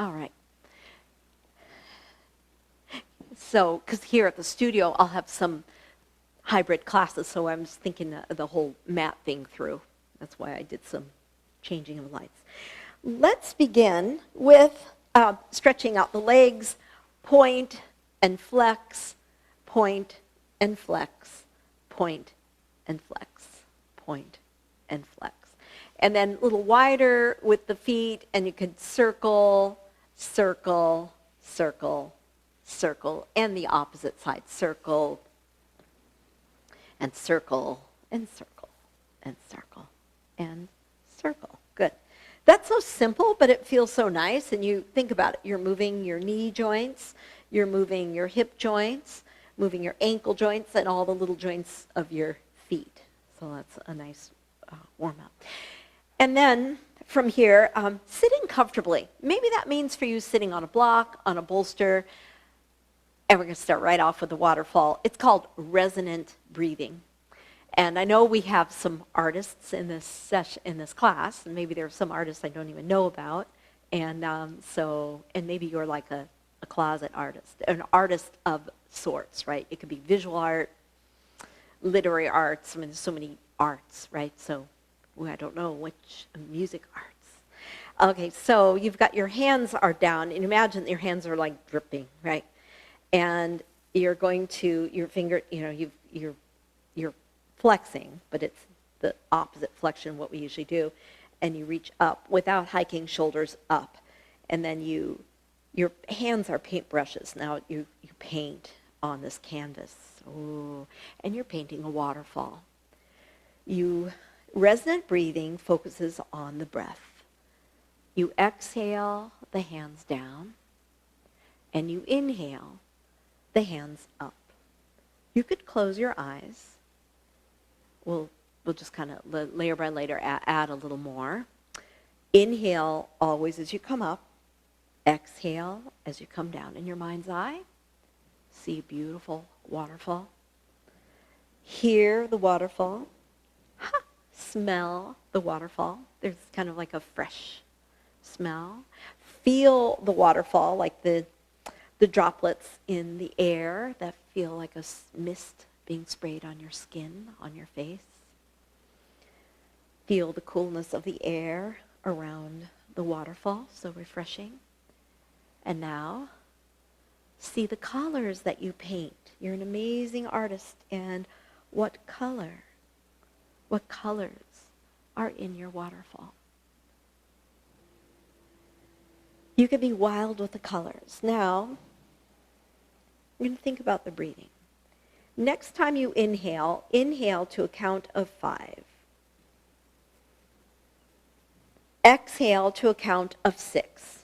All right. So, because here at the studio, I'll have some hybrid classes, so I was thinking the whole mat thing through. That's why I did some changing of lights. Let's begin with stretching out the legs, point and flex, point and flex, point and flex, point and flex. And then a little wider with the feet, and you could circle, circle, circle, circle, and the opposite side, circle, and circle, and circle, and circle, and circle. Good. That's so simple, but it feels so nice. And you think about it. You're moving your knee joints. You're moving your hip joints, moving your ankle joints, and all the little joints of your feet. So that's a nice warm-up. And then from here, sitting comfortably. Maybe that means for you sitting on a block, on a bolster. And we're going to start right off with the waterfall. It's called resonant breathing. And I know we have some artists in this session, in this class, and maybe there are some artists I don't even know about. And and maybe you're like a closet artist, an artist of sorts, right? It could be visual art, literary arts. I mean, there's so many arts, right? So I don't know which music arts. Okay, so you've got your hands are down, and imagine your hands are like dripping, right? And you're going to your finger, you're flexing, but it's the opposite flexion, what we usually do, and you reach up without hiking shoulders up, and then your hands are paint brushes. Now you paint on this canvas. Ooh, and you're painting a waterfall. Resonant breathing focuses on the breath. You exhale the hands down, and you inhale the hands up. You could close your eyes. We'll just kind of layer by layer add a little more. Inhale always as you come up. Exhale as you come down in your mind's eye. See a beautiful waterfall. Hear the waterfall. Smell the waterfall. There's kind of like a fresh smell. Feel the waterfall, like the droplets in the air that feel like a mist being sprayed on your skin, on your face. Feel the coolness of the air around the waterfall, so refreshing. And now, see the colors that you paint. You're an amazing artist, and what colors are in your waterfall? You can be wild with the colors. Now, we're going to think about the breathing. Next time you inhale to a count of 5. Exhale to a count of 6.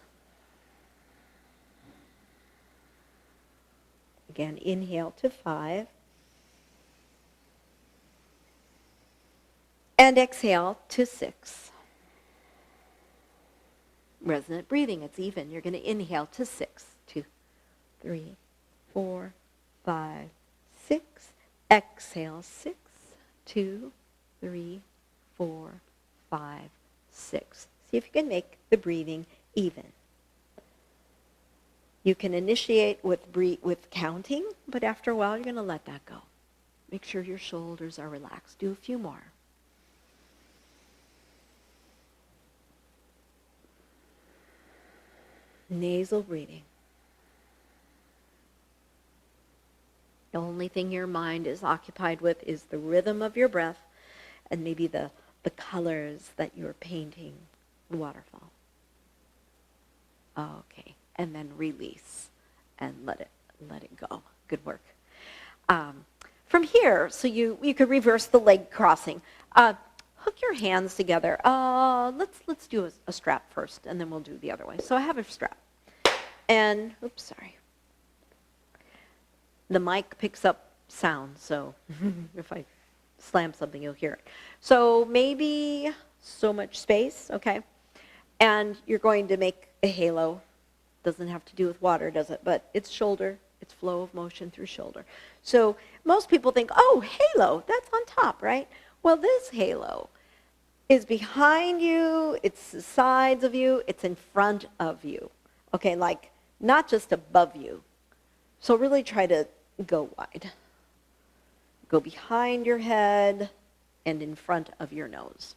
Again, inhale to 5. And exhale to 6. Resonant breathing, it's even. You're going to inhale to 6. 2, 3, 4, 5, 6. Exhale, 6. 2, 3, 4, 5, 6. See if you can make the breathing even. You can initiate with counting, but after a while you're going to let that go. Make sure your shoulders are relaxed. Do a few more. Nasal breathing. The only thing your mind is occupied with is the rhythm of your breath and maybe the colors that you're painting the waterfall. Okay, and then release and let it go. Good work. From here, so you could reverse the leg crossing. Hook your hands together. Let's do a strap first, and then we'll do the other way. So I have a strap, and oops, sorry. The mic picks up sound, so if I slam something, you'll hear it. So maybe so much space, okay? And you're going to make a halo. Doesn't have to do with water, does it? But it's shoulder. It's flow of motion through shoulder. So most people think, oh, halo, that's on top, right? Well, this halo is behind you. It's the sides of you. It's in front of you. Okay, like not just above you. So really try to go wide. Go behind your head and in front of your nose.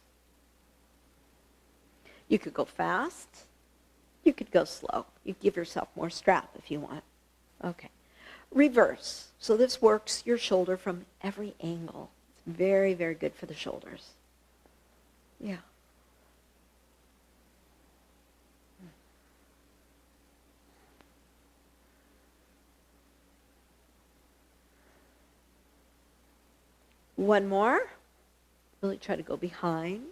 You could go fast. You could go slow. You give yourself more strap if you want. Okay. Reverse. So this works your shoulder from every angle. It's very, very good for the shoulders. Yeah. One more. Really try to go behind.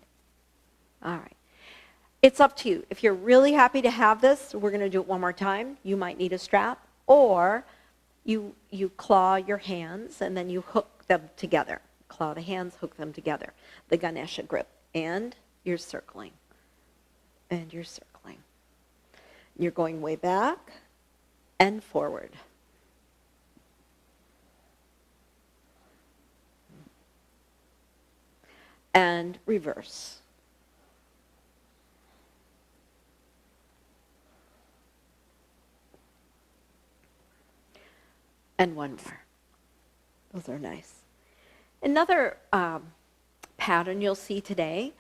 All right. It's up to you. If you're really happy to have this, we're going to do it one more time. You might need a strap, or you claw your hands and then you hook them together. Claw the hands, hook them together. The Ganesha grip. And you're circling. And you're circling. You're going way back and forward. And reverse. And one more. Those are nice. Another pattern you'll see today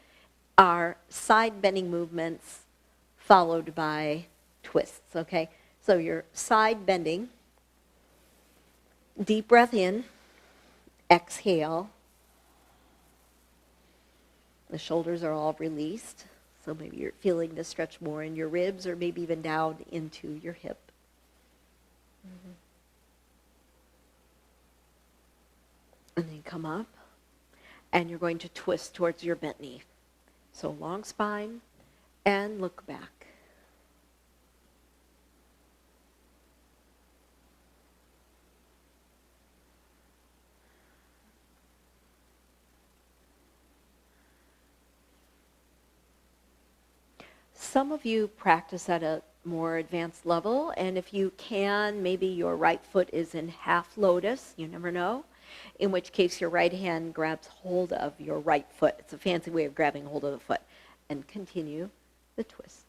are side bending movements followed by twists, okay? So you're side bending, deep breath in, exhale. The shoulders are all released, so maybe you're feeling the stretch more in your ribs or maybe even down into your hip. Mm-hmm. And then come up, and you're going to twist towards your bent knee. So long spine, and look back. Some of you practice at a more advanced level, and if you can, maybe your right foot is in half lotus, you never know, in which case your right hand grabs hold of your right foot. It's a fancy way of grabbing hold of the foot. And continue the twist.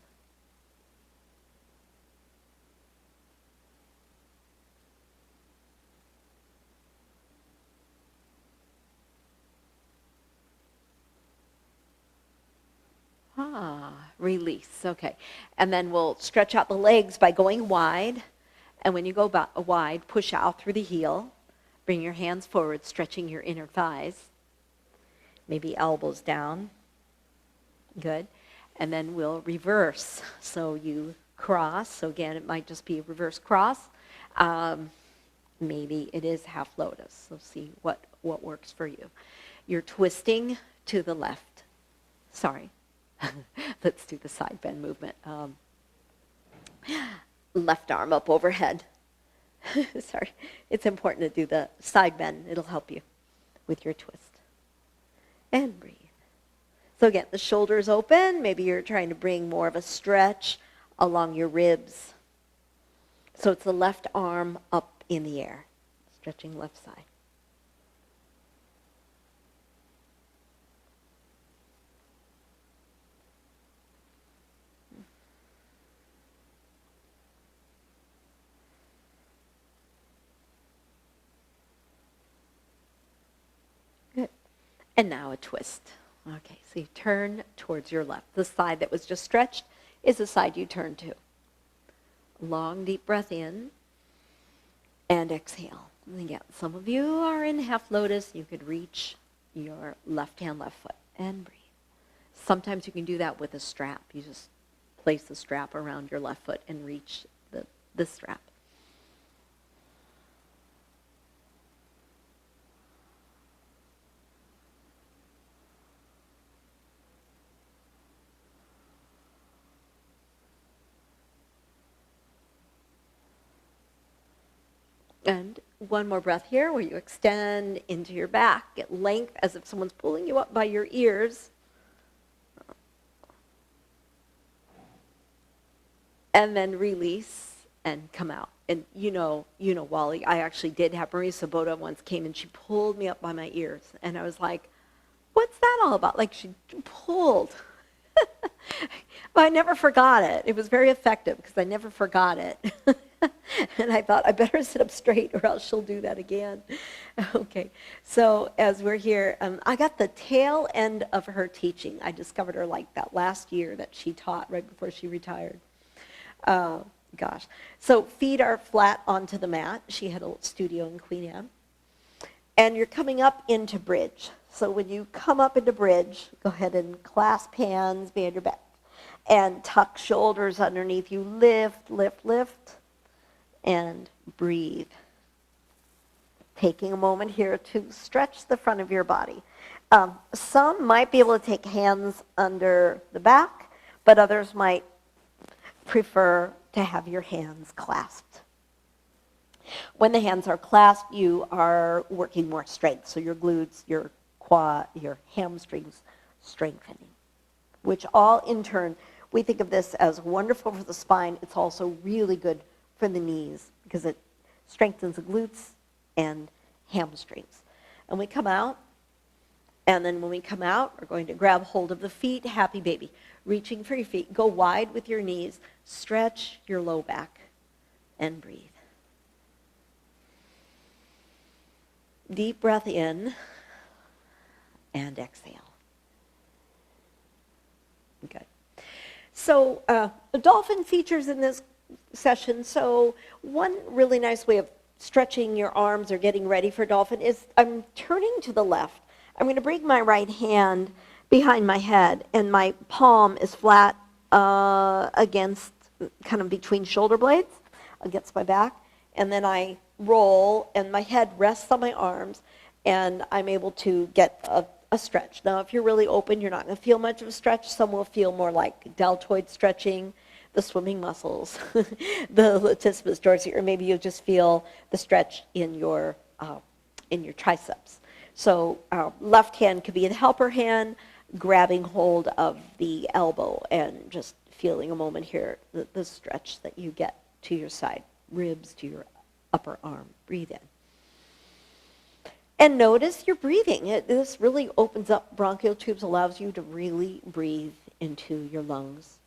Release. Okay. And then we'll stretch out the legs by going wide. And when you go wide, push out through the heel. Bring your hands forward, stretching your inner thighs. Maybe elbows down. Good. And then we'll reverse. So you cross. So again, it might just be a reverse cross. Maybe it is half lotus. So see what works for you. You're twisting to the left. Sorry. Let's do the side bend movement. Left arm up overhead. Sorry. It's important to do the side bend. It'll help you with your twist. And breathe. So again, the shoulders open. Maybe you're trying to bring more of a stretch along your ribs. So it's the left arm up in the air. Stretching left side. And now a twist. Okay, so you turn towards your left. The side that was just stretched is the side you turn to. Long, deep breath in and exhale. And again, some of you are in half lotus. You could reach your left hand, left foot, and breathe. Sometimes you can do that with a strap. You just place the strap around your left foot and reach the strap. And one more breath here where you extend into your back, get length as if someone's pulling you up by your ears. And then release and come out. And you know, Wally, I actually did have Maria Sabota once came and she pulled me up by my ears. And I was like, what's that all about? Like she pulled. Well, I never forgot it. It was very effective because I never forgot it. And I thought, I better sit up straight or else she'll do that again. Okay, so as we're here, I got the tail end of her teaching. I discovered her like that last year that she taught right before she retired. Gosh. So feet are flat onto the mat. She had a studio in Queen Anne. And you're coming up into bridge. So when you come up into bridge, go ahead and clasp hands behind your back and tuck shoulders underneath you. Lift, lift, lift, and breathe. Taking a moment here to stretch the front of your body. Some might be able to take hands under the back, but others might prefer to have your hands clasped. When the hands are clasped, you are working more strength. So your glutes, your quad, your hamstrings strengthening, which all in turn, we think of this as wonderful for the spine. It's also really good for the knees because it strengthens the glutes and hamstrings. And we come out, and then when we come out, we're going to grab hold of the feet, happy baby. Reaching for your feet, go wide with your knees, stretch your low back, and breathe. Deep breath in, and exhale. Good. So dolphin features in this session. So one really nice way of stretching your arms or getting ready for dolphin is I'm turning to the left. I'm going to bring my right hand behind my head, and my palm is flat against, kind of between shoulder blades, against my back. And then I roll, and my head rests on my arms, and I'm able to get a stretch. Now, if you're really open, you're not going to feel much of a stretch. Some will feel more like deltoid stretching, the swimming muscles, the latissimus dorsi, or maybe you'll just feel the stretch in your triceps. So left hand could be the helper hand, grabbing hold of the elbow and just feeling a moment here, the stretch that you get to your side ribs, to your upper arm. Breathe in. And notice your breathing. This really opens up bronchial tubes, allows you to really breathe into your lungs.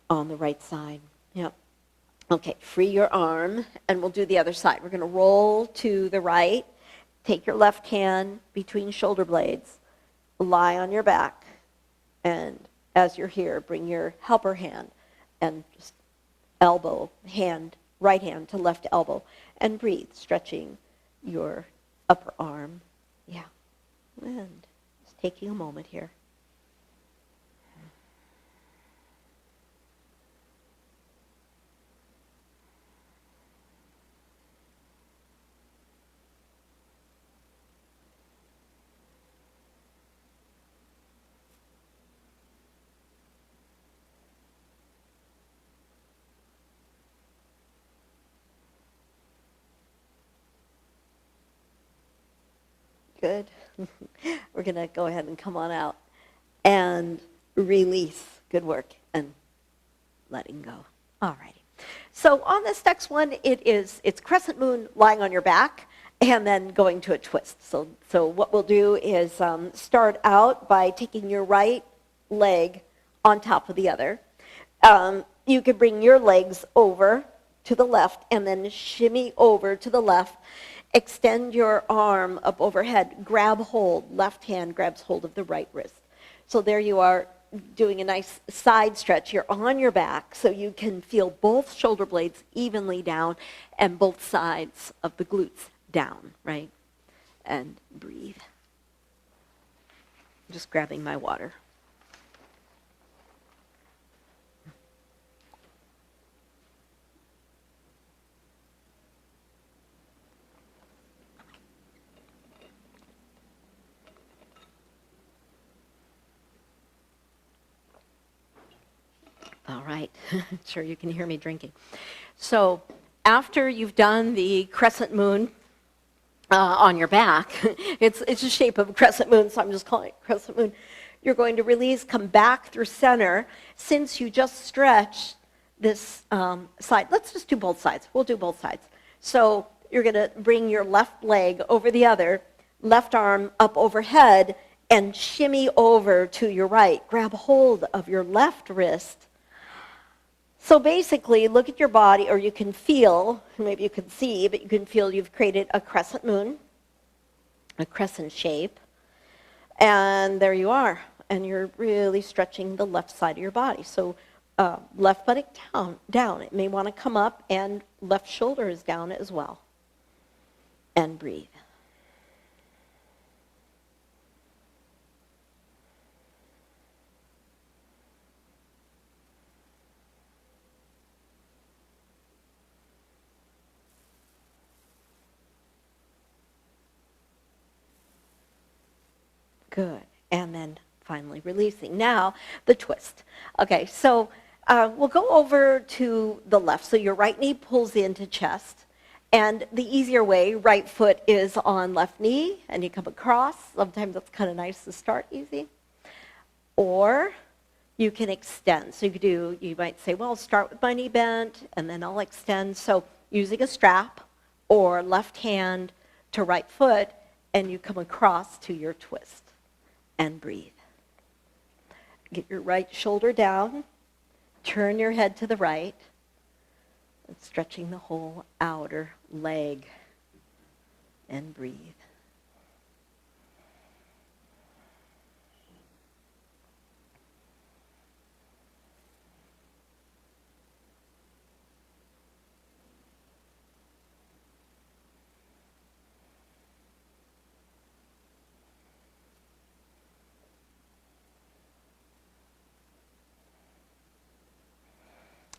On the right side. Yep. Okay, free your arm, and we'll do the other side. We're going to roll to the right. Take your left hand between shoulder blades. Lie on your back. And as you're here, bring your helper hand and just elbow, hand, right hand to left elbow. And breathe, stretching your upper arm. Yeah. And just taking a moment here. Good. We're going to go ahead and come on out and release. Good work. And letting go. All righty. So on this next one, it's crescent moon lying on your back and then going to a twist. So what we'll do is start out by taking your right leg on top of the other. You could bring your legs over to the left and then shimmy over to the left. Extend your arm up overhead, grab hold, left hand grabs hold of the right wrist. So there you are doing a nice side stretch. You're on your back so you can feel both shoulder blades evenly down and both sides of the glutes down, right? And breathe. Just grabbing my water. All right, sure you can hear me drinking. So after you've done the crescent moon on your back, it's the shape of a crescent moon, so I'm just calling it crescent moon. You're going to release, come back through center. Since you just stretched this side, let's just do both sides. We'll do both sides. So you're going to bring your left leg over the other, left arm up overhead, and shimmy over to your right. Grab hold of your left wrist. So basically, look at your body, or you can feel, maybe you can see, but you can feel you've created a crescent moon, a crescent shape. And there you are. And you're really stretching the left side of your body. So left buttock down. It may want to come up, and left shoulder is down as well. And breathe. Good. And then finally releasing. Now, the twist. Okay, so we'll go over to the left. So your right knee pulls into chest. And the easier way, right foot is on left knee, and you come across. Sometimes that's kind of nice to start easy. Or you can extend. So you might say, well, I'll start with my knee bent, and then I'll extend. So using a strap or left hand to right foot, and you come across to your twist. And breathe. Get your right shoulder down. Turn your head to the right. And stretching the whole outer leg. And breathe.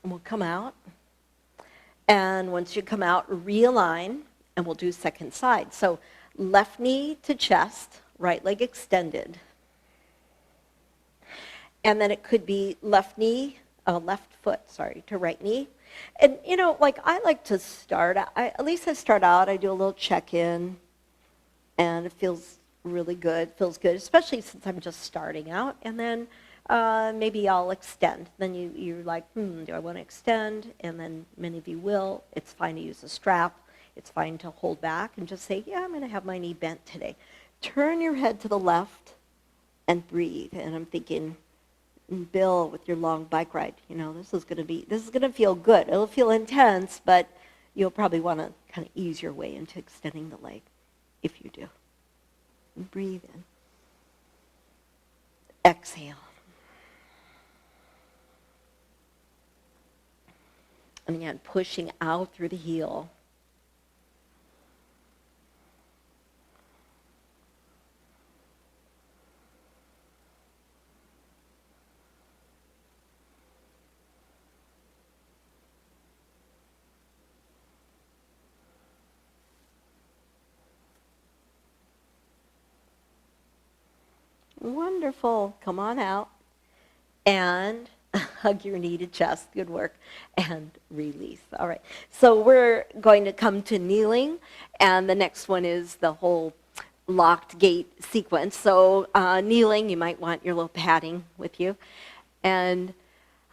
And we'll come out. And once you come out, realign, and we'll do second side. So left knee to chest, right leg extended. And then it could be left foot to right knee. And, like I like to start, at least I start out, I do a little check-in, and it feels really good, especially since I'm just starting out. And then maybe I'll extend. Then you're like, do I want to extend? And then many of you will. It's fine to use a strap. It's fine to hold back and just say, yeah, I'm going to have my knee bent today. Turn your head to the left and breathe. And I'm thinking, Bill, with your long bike ride, this is going to feel good. It'll feel intense, but you'll probably want to kind of ease your way into extending the leg if you do. And breathe in. Exhale. And again, pushing out through the heel. Wonderful. Come on out. And hug your knee to chest. Good work. And release. All right. So we're going to come to kneeling. And the next one is the whole locked gate sequence. So kneeling, you might want your little padding with you. And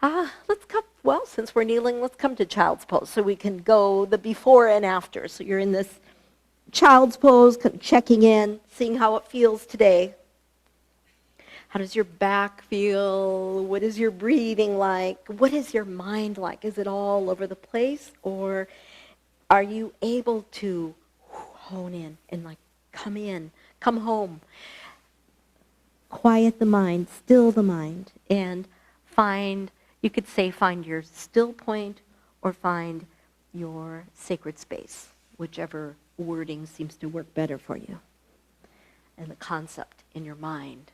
let's come, since we're kneeling, let's come to child's pose. So we can go the before and after. So you're in this child's pose, checking in, seeing how it feels today. How does your back feel? What is your breathing like? What is your mind like? Is it all over the place? Or are you able to hone in and come home? Quiet the mind, still the mind, and find your still point or find your sacred space, whichever wording seems to work better for you. And the concept in your mind.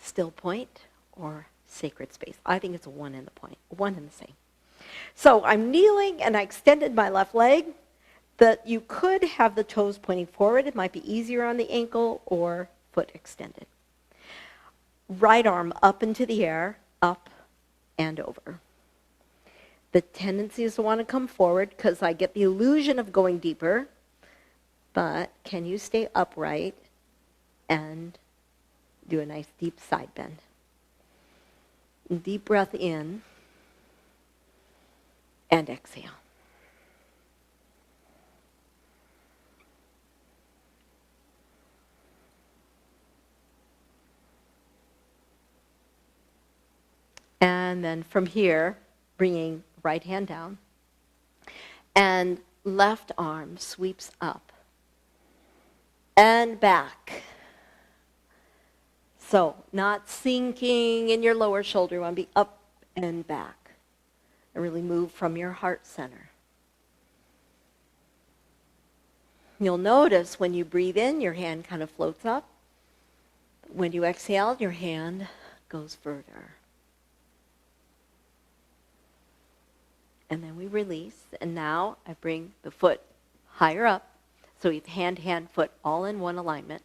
Still point or sacred space. I think it's one and the same. So I'm kneeling and I extended my left leg. You could have the toes pointing forward. It might be easier on the ankle or foot extended. Right arm up into the air, up and over. The tendency is to want to come forward because I get the illusion of going deeper. But can you stay upright and do a nice deep side bend. Deep breath in and exhale. And then from here, bringing right hand down. And left arm sweeps up and back. So not sinking in your lower shoulder. You want to be up and back. And really move from your heart center. You'll notice when you breathe in, your hand kind of floats up. When you exhale, your hand goes further. And then we release. And now I bring the foot higher up. So we have hand, hand, foot all in one alignment.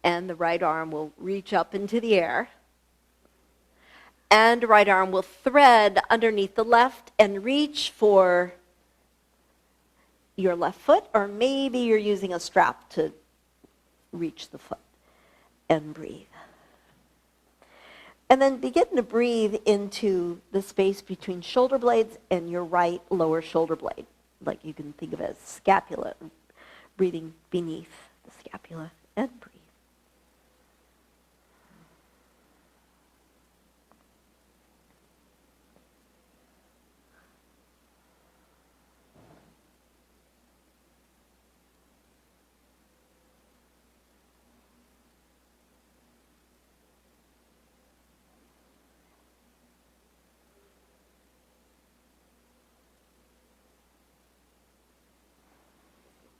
And the right arm will reach up into the air. And the right arm will thread underneath the left and reach for your left foot, or maybe you're using a strap to reach the foot, and breathe. And then begin to breathe into the space between shoulder blades and your right lower shoulder blade. Like you can think of it as scapula, breathing beneath the scapula, and breathe.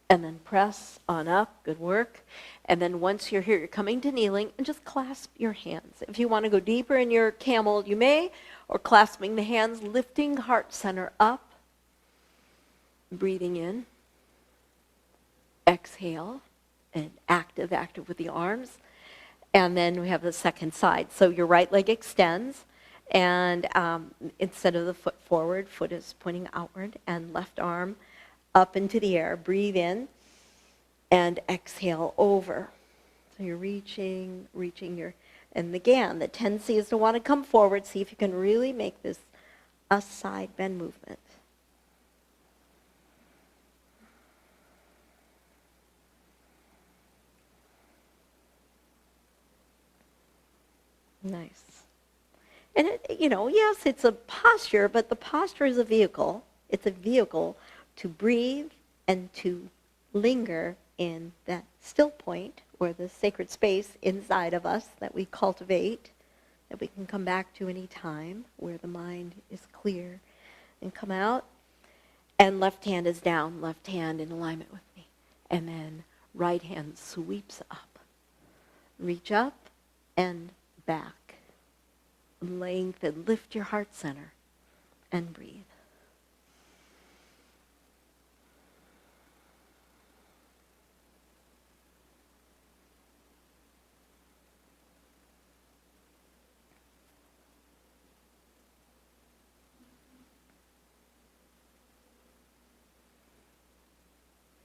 And then press on up, good work. And then once you're here, you're coming to kneeling, and just clasp your hands. If you want to go deeper in your camel, you may, or clasping the hands, lifting heart center up, breathing in, exhale, and active with the arms. And then we have the second side. So your right leg extends, and instead of the foot forward, foot is pointing outward, and left arm up into the air. Breathe in and exhale over. So you're reaching your, and again, the tendency is to want to come forward. See if you can really make this a side bend movement. Nice. And yes, it's a posture, but the posture is a vehicle. It's a vehicle to breathe and to linger in that still point, or the sacred space inside of us that we cultivate, that we can come back to any time, where the mind is clear, and come out. And left hand is down, left hand in alignment with me. And then right hand sweeps up. Reach up and back. Lengthen, lift your heart center, and breathe.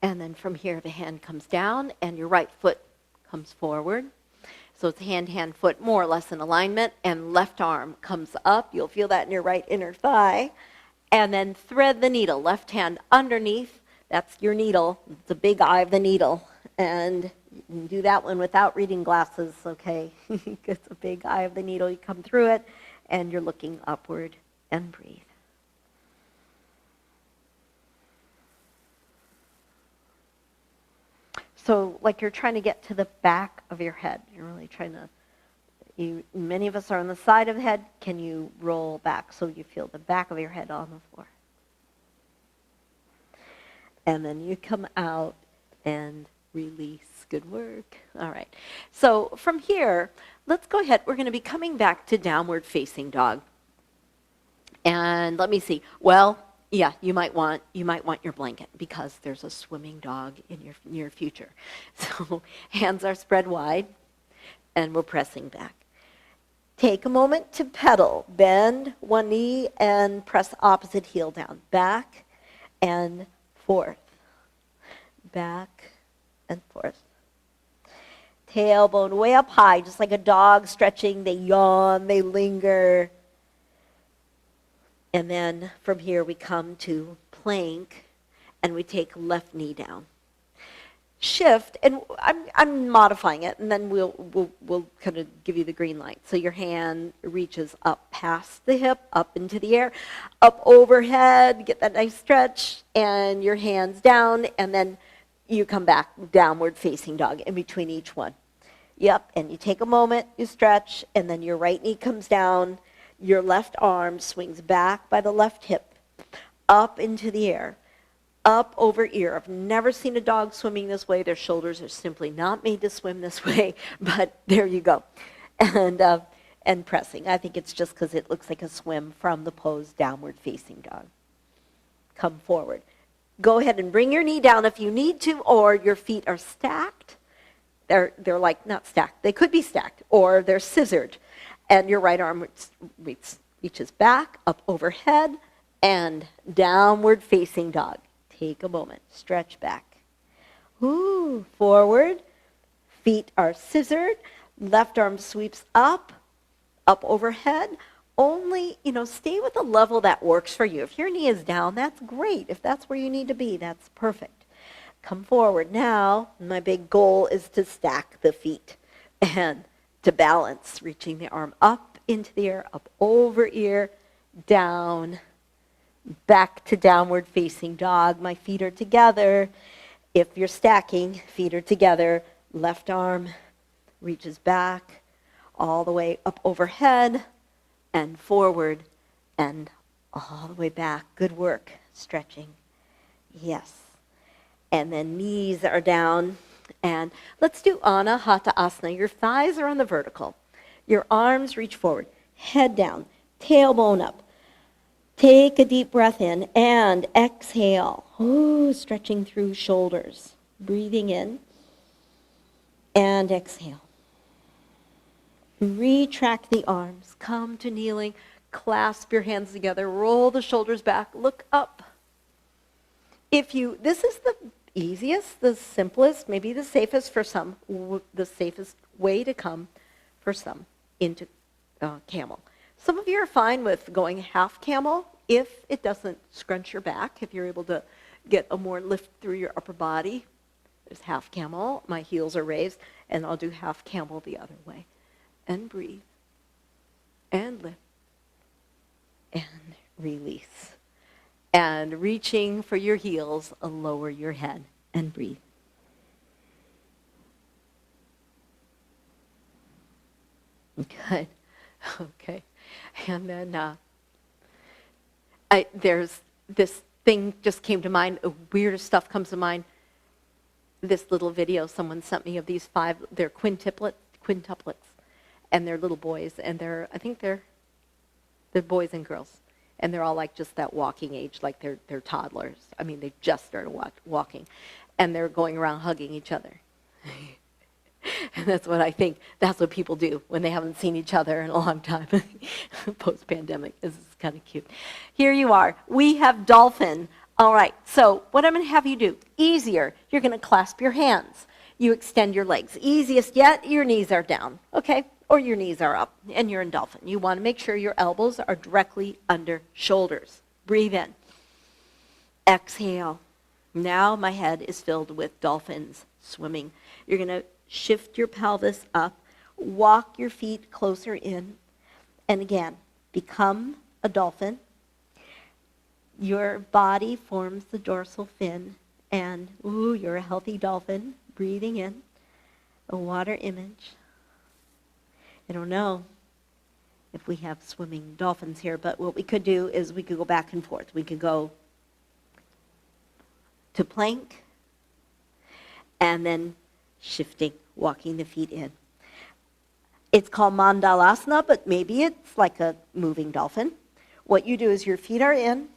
And then from here, the hand comes down, and your right foot comes forward. So it's hand, hand, foot, more or less in alignment, and left arm comes up. You'll feel that in your right inner thigh. And then thread the needle, left hand underneath. That's your needle. It's a big eye of the needle. And you can do that one without reading glasses, okay? It's a big eye of the needle. You come through it, and you're looking upward, and breathe. So like you're trying to get to the back of your head. You're really trying to, many of us are on the side of the head. Can you roll back so you feel the back of your head on the floor? And then you come out and release. Good work. All right. So from here, let's go ahead. We're going to be coming back to downward facing dog. And let me see. Well, yeah, you might want your blanket, because there's a swimming dog in your near future. So hands are spread wide, and we're pressing back. Take a moment to pedal. Bend one knee and press opposite heel down. Back and forth. Back and forth. Tailbone way up high, just like a dog stretching. They yawn, they linger. And then from here we come to plank, and we take left knee down. shift, and I'm modifying it, and then we'll kind of give you the green light. So your hand reaches up past the hip, up into the air, up overhead, get that nice stretch, and your hands down, and then you come back downward facing dog in between each one. Yep, and you take a moment, you stretch, and then your right knee comes down, your left arm swings back by the left hip, up into the air, up over ear. I've never seen a dog swimming this way. Their shoulders are simply not made to swim this way, but there you go. And pressing. I think it's just because it looks like a swim from the pose downward facing dog. Come forward. Go ahead and bring your knee down if you need to, or your feet are stacked. They're like, not stacked, they could be stacked, or they're scissored. And your right arm reaches back, up overhead, and downward facing dog. Take a moment, stretch back. Ooh, forward, feet are scissored, left arm sweeps up overhead. Only, stay with the level that works for you. If your knee is down, that's great. If that's where you need to be, that's perfect. Come forward. Now, my big goal is to stack the feet and to balance, reaching the arm up into the air, up over ear, down, back to downward facing dog. My feet are together. If you're stacking, feet are together. Left arm reaches back all the way up overhead and forward and all the way back. Good work. Stretching. Yes. And then knees are down. And let's do Hatha Asana. Your thighs are on the vertical. Your arms reach forward. Head down. Tailbone up. Take a deep breath in and exhale. Ooh, stretching through shoulders. Breathing in and exhale. Retract the arms. Come to kneeling. Clasp your hands together. Roll the shoulders back. Look up. This is the easiest, the simplest, maybe the safest for some, the safest way to come for some into camel. Some of you are fine with going half camel if it doesn't scrunch your back, if you're able to get a more lift through your upper body. There's half camel, my heels are raised, and I'll do half camel the other way. And breathe, and lift, and release. And reaching for your heels, lower your head and breathe. Good. Okay. And then there's this thing just came to mind. Weird stuff comes to mind. This little video someone sent me of these 5. They're quintuplets, and they're little boys, and I think they're boys and girls. And they're all like just that walking age, like they're toddlers. I mean, they just started walking. And they're going around hugging each other. And that's what I think, that's what people do when they haven't seen each other in a long time. Post-pandemic, this is kind of cute. Here you are. We have dolphin. All right, so what I'm going to have you do, easier, you're going to clasp your hands. You extend your legs. Easiest yet, your knees are down, okay? Or your knees are up, and you're in dolphin. You want to make sure your elbows are directly under shoulders. Breathe in. Exhale. Now my head is filled with dolphins swimming. You're going to shift your pelvis up, walk your feet closer in, and again, become a dolphin. Your body forms the dorsal fin, and you're a healthy dolphin. Breathing in, a water image. I don't know if we have swimming dolphins here, but what we could do is we could go back and forth. We could go to plank, and then shifting, walking the feet in. It's called mandalasana, but maybe it's like a moving dolphin. What you do is your feet are in,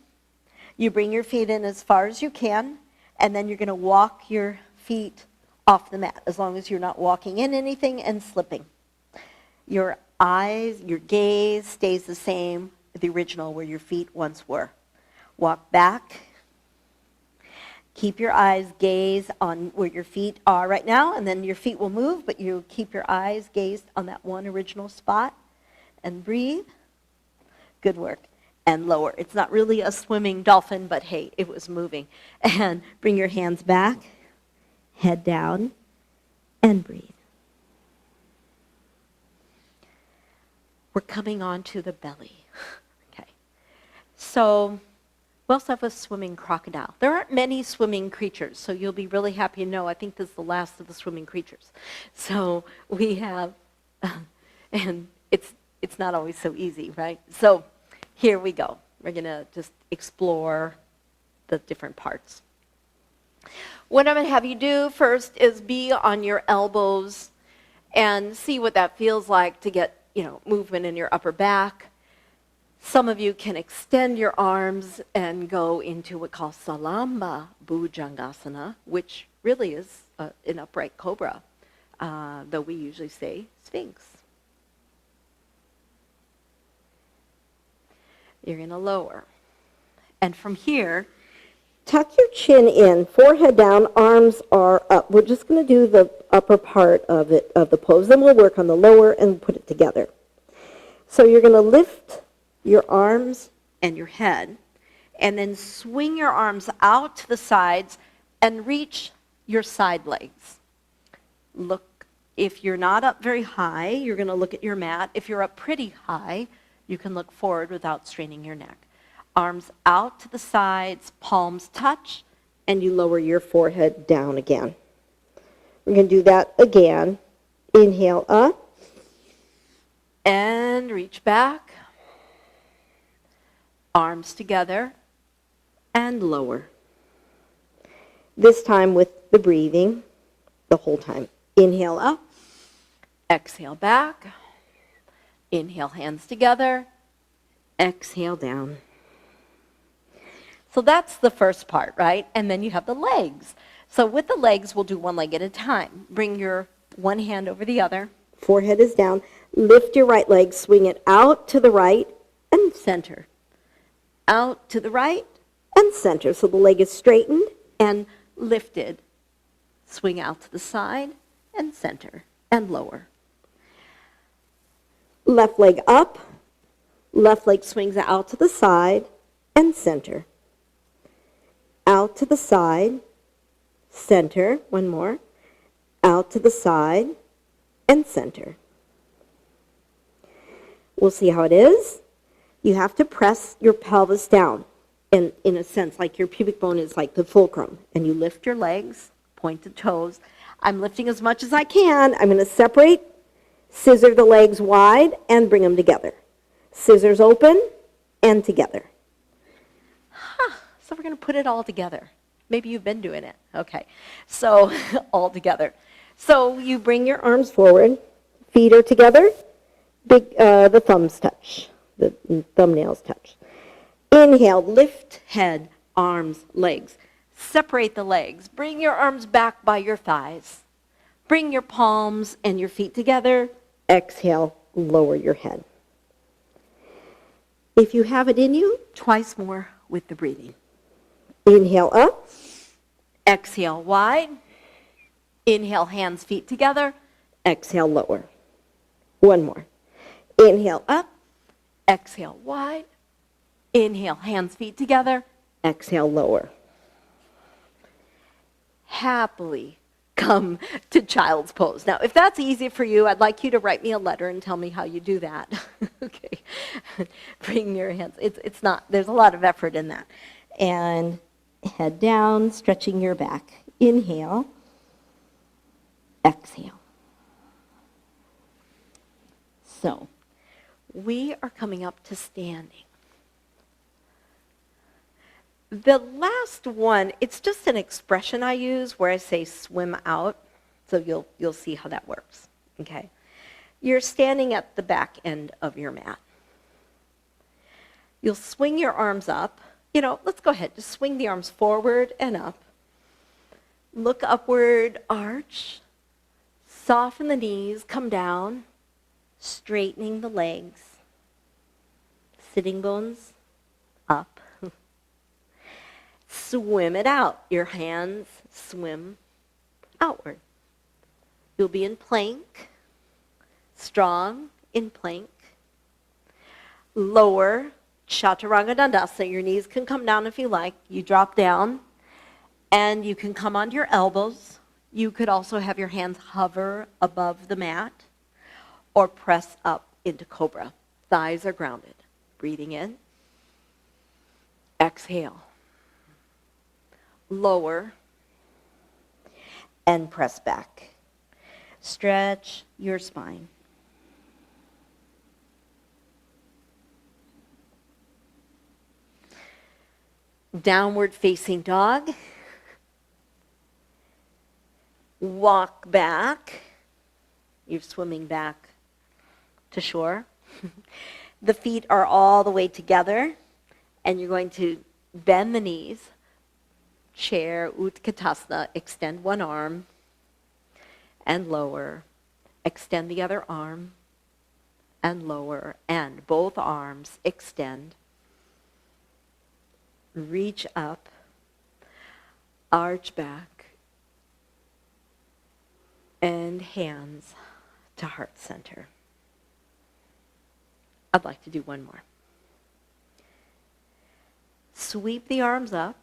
you bring your feet in as far as you can, and then you're going to walk your feet off the mat, as long as you're not walking in anything and slipping. Your eyes, your gaze stays the same, the original where your feet once were. Walk back. Keep your eyes gaze on where your feet are right now, and then your feet will move, but you keep your eyes gazed on that one original spot. And breathe. Good work. And lower. It's not really a swimming dolphin, but hey, it was moving. And bring your hands back head down, and breathe. We're coming on to the belly. Okay. So we also have a swimming crocodile. There aren't many swimming creatures, so you'll be really happy to know I think this is the last of the swimming creatures. So we have, and it's not always so easy, right? So here we go. We're going to just explore the different parts. What I'm going to have you do first is be on your elbows and see what that feels like to get, movement in your upper back. Some of you can extend your arms and go into what we call Salamba Bhujangasana, which really is an upright cobra, though we usually say Sphinx. You're going to lower. And from here, tuck your chin in, forehead down, arms are up. We're just going to do the upper part of the pose. Then we'll work on the lower and put it together. So you're going to lift your arms and your head, and then swing your arms out to the sides and reach your side legs. Look, if you're not up very high, you're going to look at your mat. If you're up pretty high, you can look forward without straining your neck. Arms out to the sides, palms touch, and you lower your forehead down again. We're going to do that again. Inhale up, and reach back. Arms together, and lower. This time with the breathing, the whole time. Inhale up, exhale back. Inhale, hands together, exhale down. So that's the first part, right? And then you have the legs. So with the legs, we'll do one leg at a time. Bring your one hand over the other. Forehead is down. Lift your right leg, swing it out to the right and center. Out to the right and center. So the leg is straightened and lifted. Swing out to the side and center and lower. Left leg up. Left leg swings out to the side and center. Out to the side, center, one more. Out to the side and center. We'll see how it is. You have to press your pelvis down, and in a sense, like your pubic bone is like the fulcrum, and you lift your legs, pointed toes. I'm lifting as much as I can. I'm going to separate, scissor the legs wide, and bring them together. Scissors open and together. So we're going to put it all together. Maybe you've been doing it. Okay. So all together. So you bring your arms forward, feet are together, the thumbs touch, the thumbnails touch. Inhale, lift head, arms, legs. Separate the legs. Bring your arms back by your thighs. Bring your palms and your feet together. Exhale, lower your head. If you have it in you, twice more with the breathing. Inhale up. Exhale wide. Inhale, hands, feet together. Exhale, lower. One more. Inhale up. Exhale wide. Inhale, hands, feet together. Exhale, lower. Happily come to child's pose. Now, if that's easy for you, I'd like you to write me a letter and tell me how you do that. Okay. Bring your hands. It's not, there's a lot of effort in that. And head down, stretching your back. Inhale. Exhale. So, we are coming up to standing. The last one, it's just an expression I use where I say swim out. So you'll see how that works. Okay. You're standing at the back end of your mat. You'll swing your arms up. Let's go ahead. Just swing the arms forward and up. Look upward, arch. Soften the knees, come down. Straightening the legs. Sitting bones up. Swim it out. Your hands swim outward. You'll be in plank. Strong in plank. Lower. Chaturanga Dandasana. Your knees can come down if you like. You drop down, and you can come onto your elbows. You could also have your hands hover above the mat or press up into cobra. Thighs are grounded. Breathing in. Exhale. Lower and press back. Stretch your spine. Downward facing dog. Walk back. You're swimming back to shore. The feet are all the way together, and you're going to bend the knees. Chair, Utkatasana, extend one arm and lower. Extend the other arm and lower, and both arms extend. Reach up, arch back, and hands to heart center. I'd like to do one more. Sweep the arms up.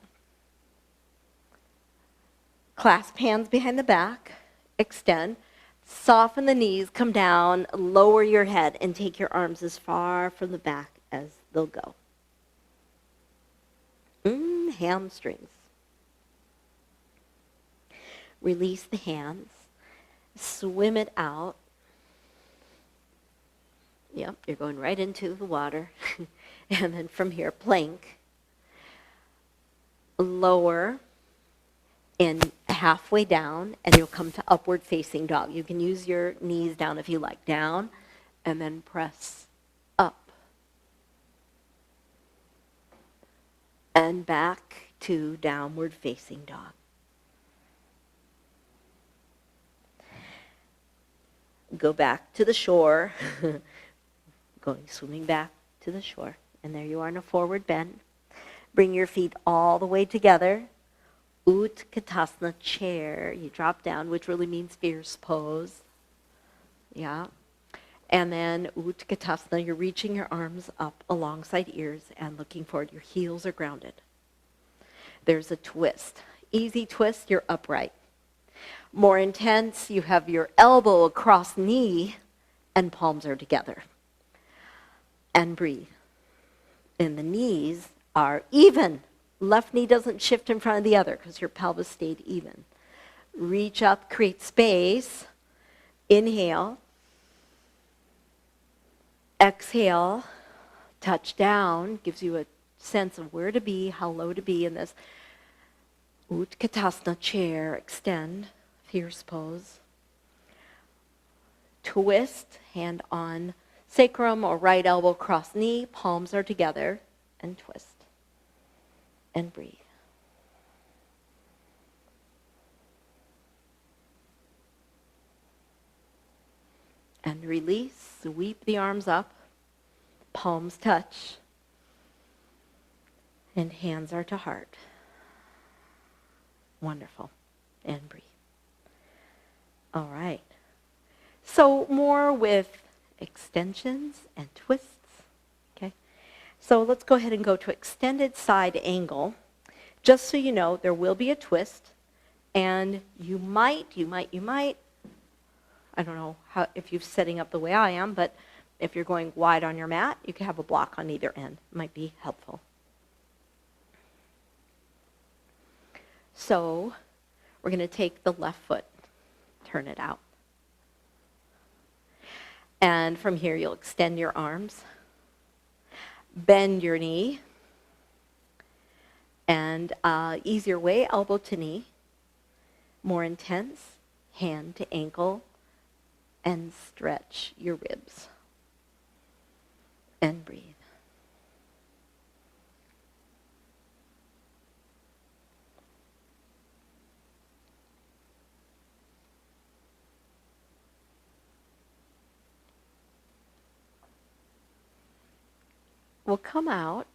Clasp hands behind the back. Extend. Soften the knees, come down, lower your head, and take your arms as far from the back as they'll go. Hamstrings. Release the hands. Swim it out. Yep, you're going right into the water. And then from here, plank. Lower and halfway down, and you'll come to upward facing dog. You can use your knees down if you like. Down, and then press up. And back to downward facing dog. Go back to the shore. Swimming back to the shore. And there you are in a forward bend. Bring your feet all the way together. Utkatasana, chair. You drop down, which really means fierce pose. Yeah. And then Utkatasana, you're reaching your arms up alongside ears and looking forward. Your heels are grounded. There's a twist. Easy twist, you're upright. More intense, you have your elbow across knee and palms are together. And breathe. And the knees are even. Left knee doesn't shift in front of the other because your pelvis stayed even. Reach up, create space. Inhale. Exhale. Touch down. Gives you a sense of where to be, how low to be in this. Utkatasana, chair. Extend. Fierce pose. Twist. Hand on sacrum or right elbow cross knee. Palms are together. And twist. And breathe. And release. Sweep the arms up. Palms touch. And hands are to heart. Wonderful. And breathe. All right. So more with extensions and twists. Okay. So let's go ahead and go to extended side angle. Just so you know, there will be a twist. And you might, I don't know how if you're setting up the way I am, but if you're going wide on your mat, you can have a block on either end. It might be helpful. So we're going to take the left foot, turn it out. And from here, you'll extend your arms, bend your knee, and easier way, elbow to knee. More intense, hand to ankle, and stretch your ribs. And breathe. Will come out,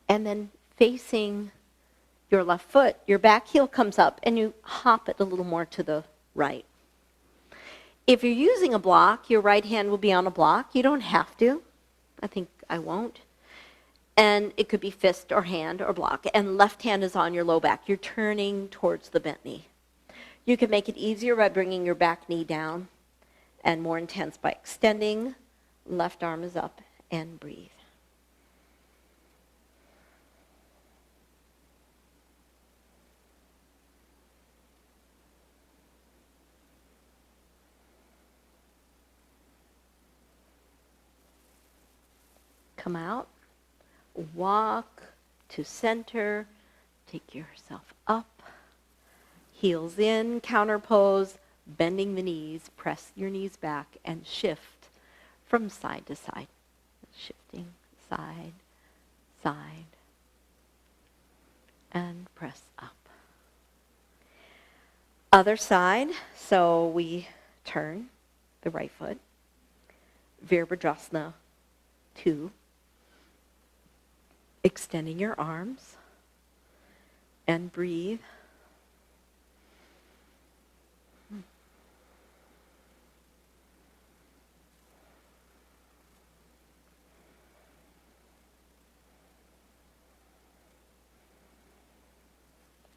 and then facing your left foot, your back heel comes up, and you hop it a little more to the right. If you're using a block, your right hand will be on a block. You don't have to. I think I won't. And it could be fist or hand or block. And left hand is on your low back. You're turning towards the bent knee. You can make it easier by bringing your back knee down, and more intense by extending. Left arm is up, and breathe. Come out, walk to center, take yourself up, heels in, counter pose, bending the knees, press your knees back, and shift from side to side. Shifting side, side, and press up. Other side, so we turn the right foot, Virabhadrasana 2, extending your arms, and breathe.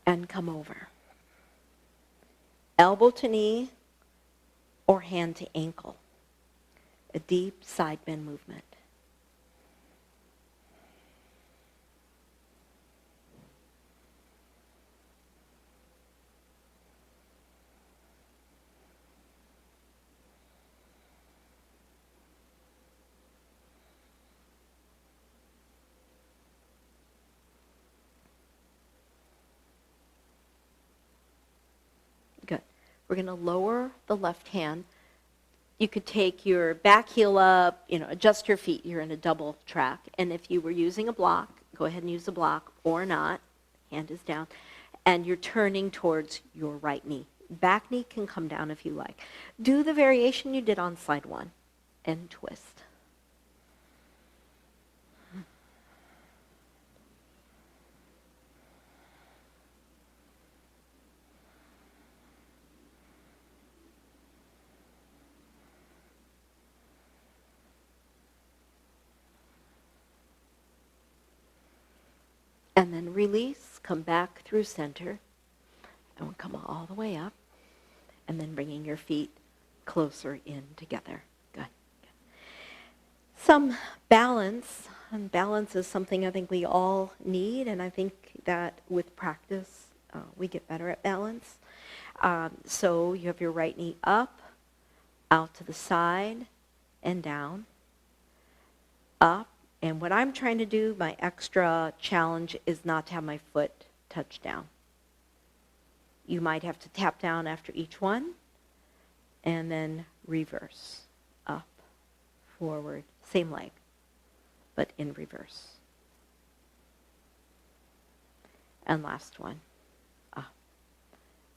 And come over. Elbow to knee or hand to ankle. A deep side bend movement. Good. We're going to lower the left hand. You could take your back heel up, adjust your feet. You're in a double track. And if you were using a block, go ahead and use a block or not. Hand is down. And you're turning towards your right knee. Back knee can come down if you like. Do the variation you did on slide 1 and twist. And then release, come back through center, and we'll come all the way up, and then bringing your feet closer in together. Good. Some balance, and balance is something I think we all need, and I think that with practice, we get better at balance. So you have your right knee up, out to the side, and down, up. And what I'm trying to do, my extra challenge, is not to have my foot touch down. You might have to tap down after each one, and then reverse, up, forward, same leg, but in reverse. And last one, up,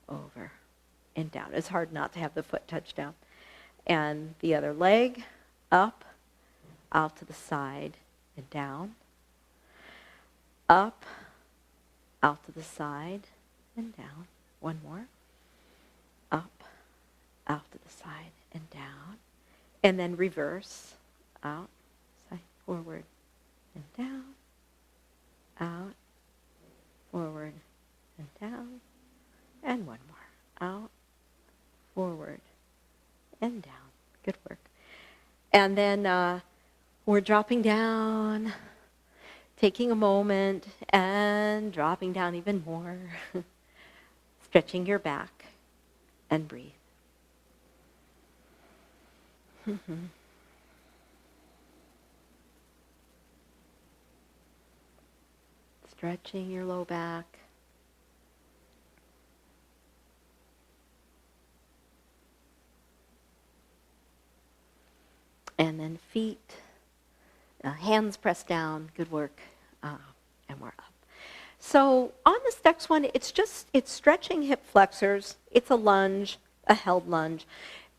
over, and down. It's hard not to have the foot touch down. And the other leg, up, out to the side, and down, up, out to the side, and down. One more. Up, out to the side, and down. And then reverse, out, side, forward, and down, out, forward, and down. And one more. Out, forward, and down. Good work. And then we're dropping down, taking a moment, and dropping down even more. Stretching your back, and breathe. Stretching your low back. And then feet. Hands pressed down, good work, and we're up. So on this next one, it's stretching hip flexors. It's a lunge, a held lunge.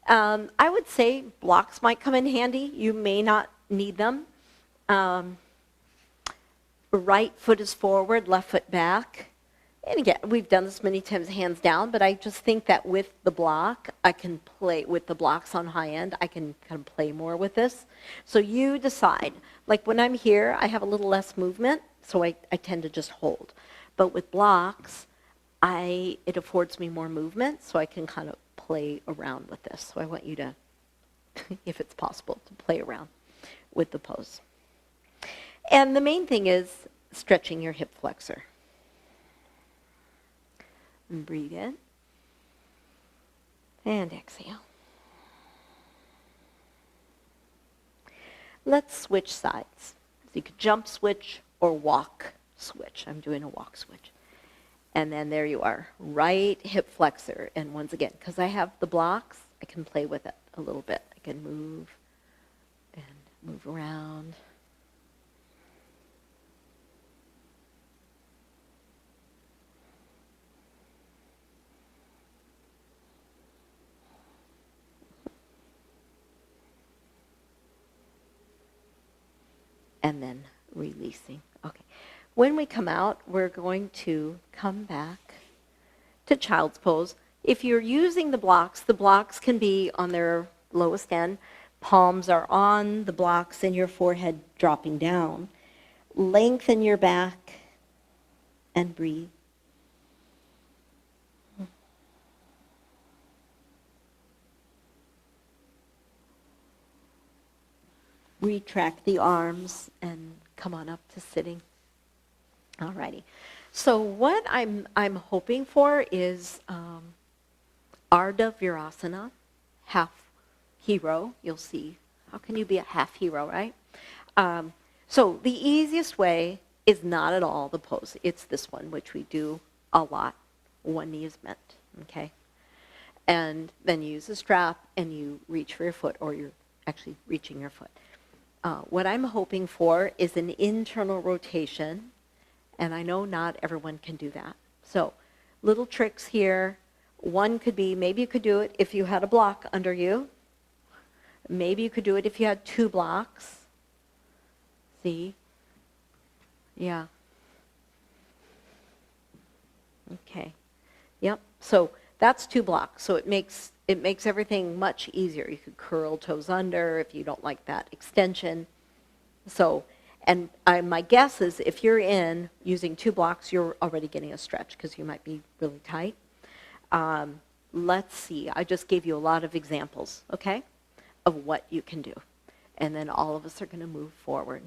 I would say blocks might come in handy. You may not need them. Right foot is forward, left foot back. And again, we've done this many times, hands down, but I just think that with the block, I can play with the blocks on high end. I can kind of play more with this. So you decide. Like when I'm here, I have a little less movement, so I tend to just hold. But with blocks, it affords me more movement, so I can kind of play around with this. So I want you to, if it's possible, to play around with the pose. And the main thing is stretching your hip flexor. And breathe in. And exhale. Let's switch sides. So you could jump switch or walk switch. I'm doing a walk switch. And then there you are, right hip flexor. And once again, because I have the blocks, I can play with it a little bit. I can move and move around. And then releasing. Okay. When we come out, we're going to come back to child's pose. If you're using the blocks can be on their lowest end. Palms are on the blocks and your forehead dropping down. Lengthen your back and breathe. Retract the arms and come on up to sitting. Alrighty. So what I'm hoping for is Ardha Virasana, half hero. You'll see. How can you be a half hero, right? So the easiest way is not at all the pose. It's this one, which we do a lot. One knee is bent, okay? And then you use a strap and you reach for your foot, or you're actually reaching your foot. What I'm hoping for is an internal rotation, and I know not everyone can do that. So little tricks here. One could be, maybe you could do it if you had a block under you. Maybe you could do it if you had 2 blocks. See? Yeah. Okay. Yep. So that's 2 blocks. So it makes everything much easier. You could curl toes under if you don't like that extension. So, and my guess is if you're in using 2 blocks, you're already getting a stretch because you might be really tight. Let's see. I just gave you a lot of examples, okay, of what you can do. And then all of us are going to move forward.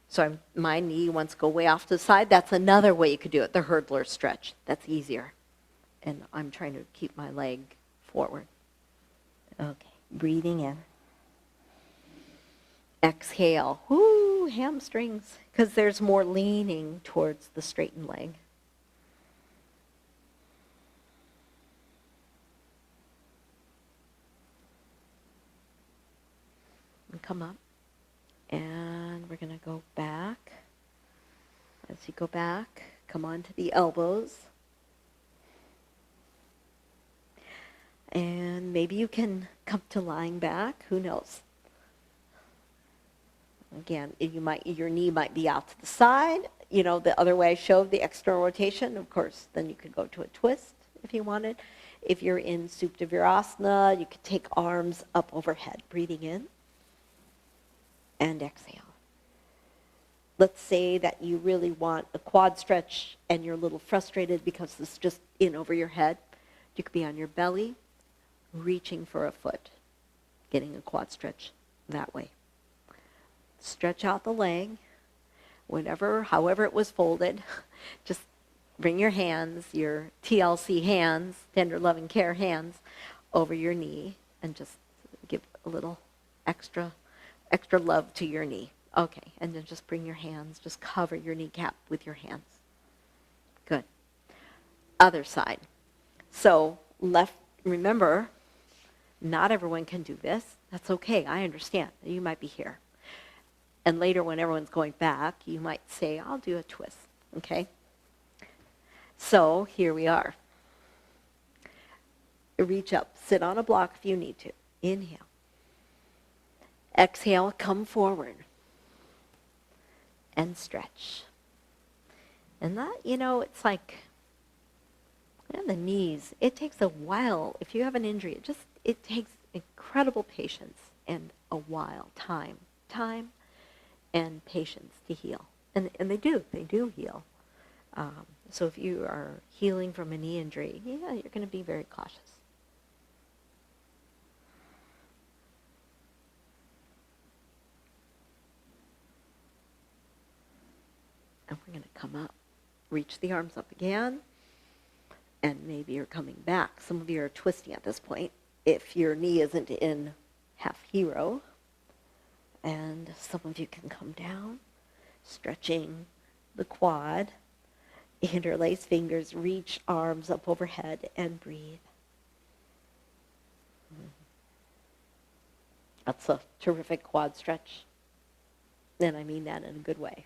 So my knee wants to go way off to the side. That's another way you could do it, the hurdler stretch. That's easier. And I'm trying to keep my leg forward. Okay, breathing in. Exhale. Whoo, hamstrings, because there's more leaning towards the straightened leg. And come up. And we're going to go back. As you go back, come on to the elbows. And maybe you can come to lying back. Who knows? Again, your knee might be out to the side. You know, the other way I showed, the external rotation. Of course, then you could go to a twist if you wanted. If you're in Supta Virasana, you could take arms up overhead, breathing in and exhale. Let's say that you really want a quad stretch and you're a little frustrated because this is just in over your head. You could be on your belly, reaching for a foot, getting a quad stretch that way. Stretch out the leg, however it was folded. Just bring your hands, your TLC hands, tender loving care hands, over your knee and just give a little extra love to your knee. Okay, and then just bring your hands, just cover your kneecap with your hands. Good. Other side. So left, remember, not everyone can do this. That's okay, I understand. You might be here. And later when everyone's going back, you might say, I'll do a twist, okay? So here we are. Reach up, sit on a block if you need to. Inhale. Exhale, come forward. And stretch. And that, it's like, the knees, it takes a while. If you have an injury, it takes incredible patience and a while, time and patience to heal. And they do heal. So if you are healing from a knee injury, yeah, you're going to be very cautious. And we're going to come up, reach the arms up again, and maybe you're coming back. Some of you are twisting at this point if your knee isn't in half hero. And some of you can come down, stretching the quad. Interlace fingers, reach arms up overhead, and breathe. That's a terrific quad stretch. And I mean that in a good way.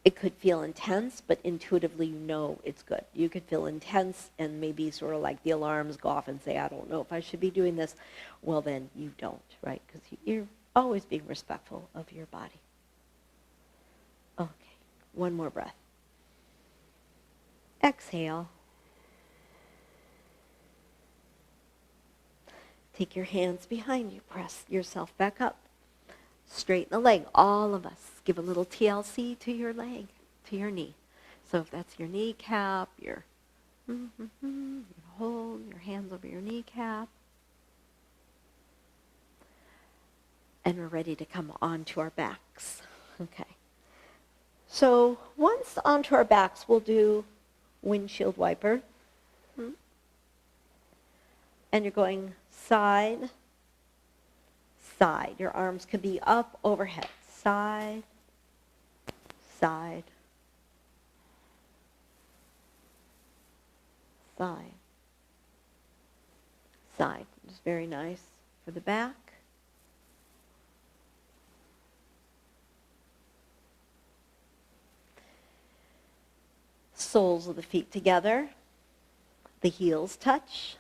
It could feel intense, but intuitively you know it's good. You could feel intense and maybe sort of like the alarms go off and say, I don't know if I should be doing this. Well, then you don't, right? Because you're always being respectful of your body. Okay, one more breath. Exhale. Take your hands behind you. Press yourself back up. Straighten the leg. All of us. Give a little TLC to your leg, to your knee. So if that's your kneecap, you hold your hands over your kneecap. And we're ready to come onto our backs. Okay. So once onto our backs, we'll do windshield wiper. And you're going side, side. Your arms could be up overhead. Side, side, side, side. It's very nice for the back. Soles of the feet together. The heels touch.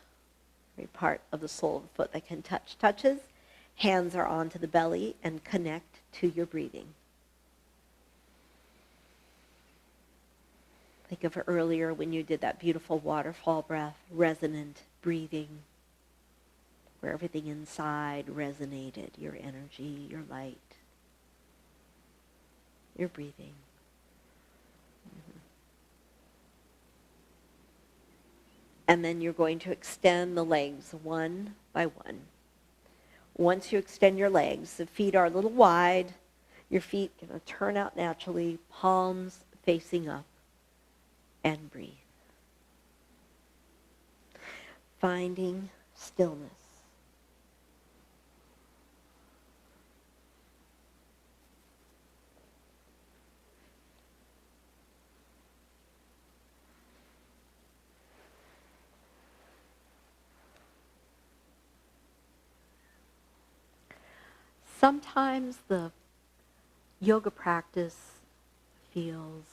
Every part of the sole of the foot that can touch touches. Hands are onto the belly and connect to your breathing. Think of earlier when you did that beautiful waterfall breath, resonant breathing, where everything inside resonated, your energy, your light, your breathing. And then you're going to extend the legs one by one. Once you extend your legs, the feet are a little wide. Your feet are going to turn out naturally, palms facing up, and breathe. Finding stillness. Sometimes the yoga practice feels,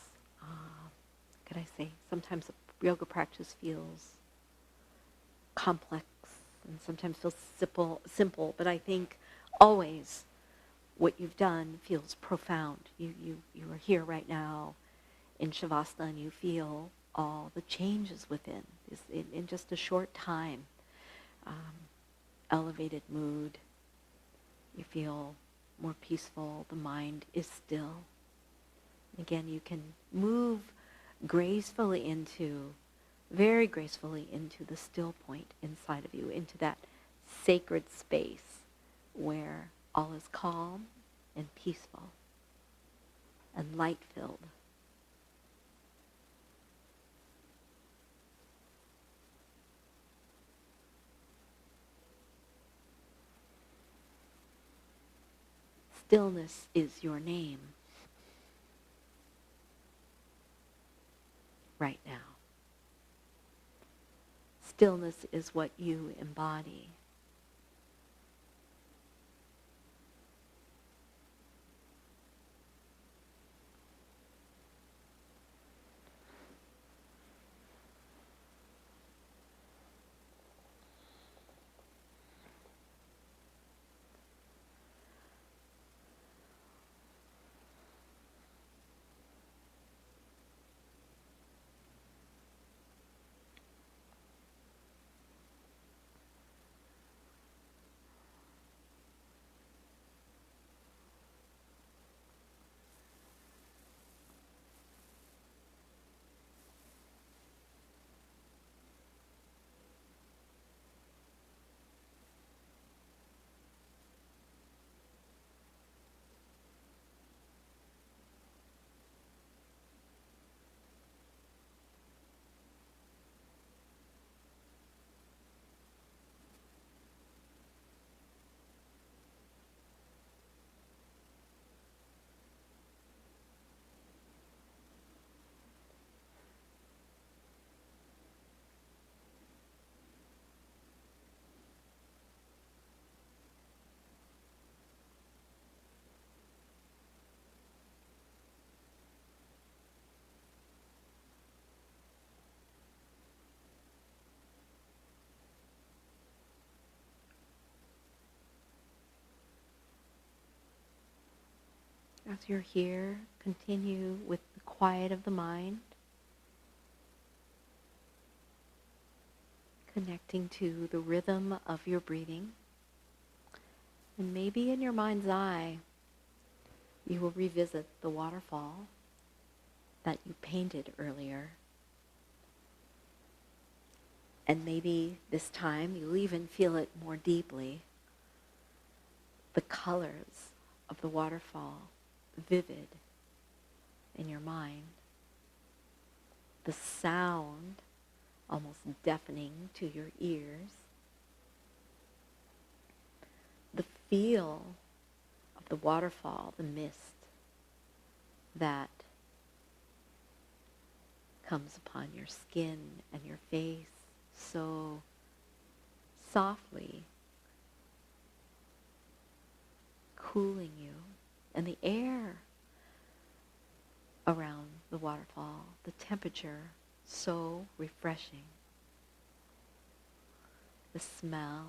sometimes the yoga practice feels complex and sometimes feels simple, but I think always what you've done feels profound. You are here right now in Shavasana and you feel all the changes within in just a short time. Elevated mood. You feel more peaceful. The mind is still. Again, you can move very gracefully into the still point inside of you, into that sacred space where all is calm and peaceful and light-filled. Stillness is your name right now. Stillness is what you embody. as you're here, continue with the quiet of the mind, connecting to the rhythm of your breathing. And maybe in your mind's eye, you will revisit the waterfall that you painted earlier. And maybe this time you'll even feel it more deeply. The colors of the waterfall vivid in your mind. The sound almost deafening to your ears. The feel of the waterfall, the mist that comes upon your skin and your face so softly, cooling you, and the air around the waterfall, the temperature so refreshing, the smell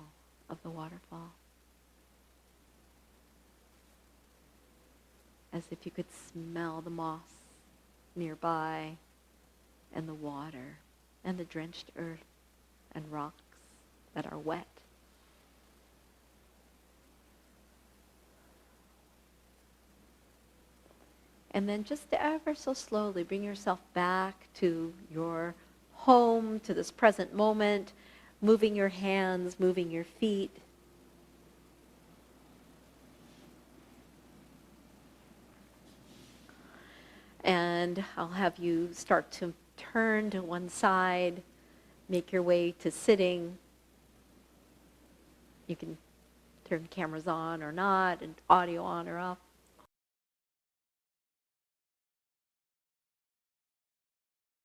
of the waterfall, as if you could smell the moss nearby and the water and the drenched earth and rocks that are wet. And then just ever so slowly bring yourself back to your home, to this present moment, moving your hands, moving your feet. And I'll have you start to turn to one side, make your way to sitting. You can turn cameras on or not, and audio on or off.